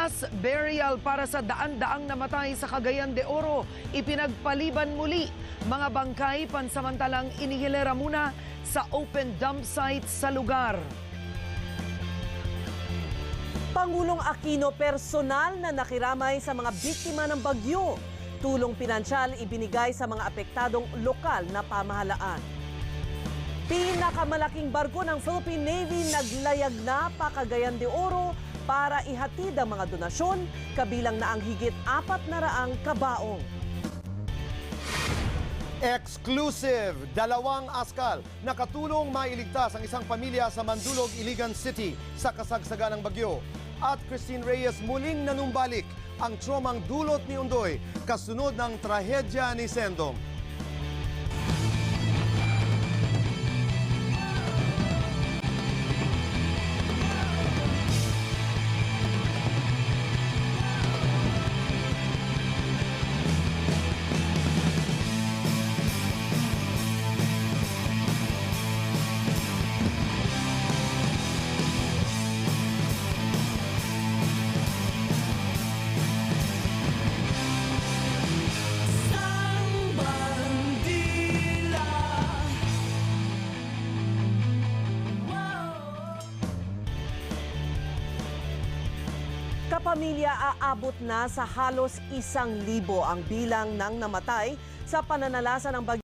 Mass burial para sa daan-daang namatay sa Cagayan de Oro. Ipinagpaliban muli. Mga bangkay pansamantalang inihilera muna sa open dump site sa lugar. Pangulong Aquino personal na nakiramay sa mga biktima ng bagyo. Tulong pinansyal ibinigay sa mga apektadong lokal na pamahalaan. Pinakamalaking barko ng Philippine Navy naglayag na pa Cagayan de Oro para ihatid ang mga donasyon, kabilang na ang higit 400 kabaong. Exclusive! 2 askal nakatulong mailigtas ang isang pamilya sa Mandulog, Iligan City sa kasagsagan ng bagyo. At Christine Reyes muling nanumbalik ang traumang dulot ni Undoy kasunod ng trahedya ni Sendong. Kapamilya, aabot na sa halos 1,000 ang bilang ng namatay sa pananalasa ng bagyo.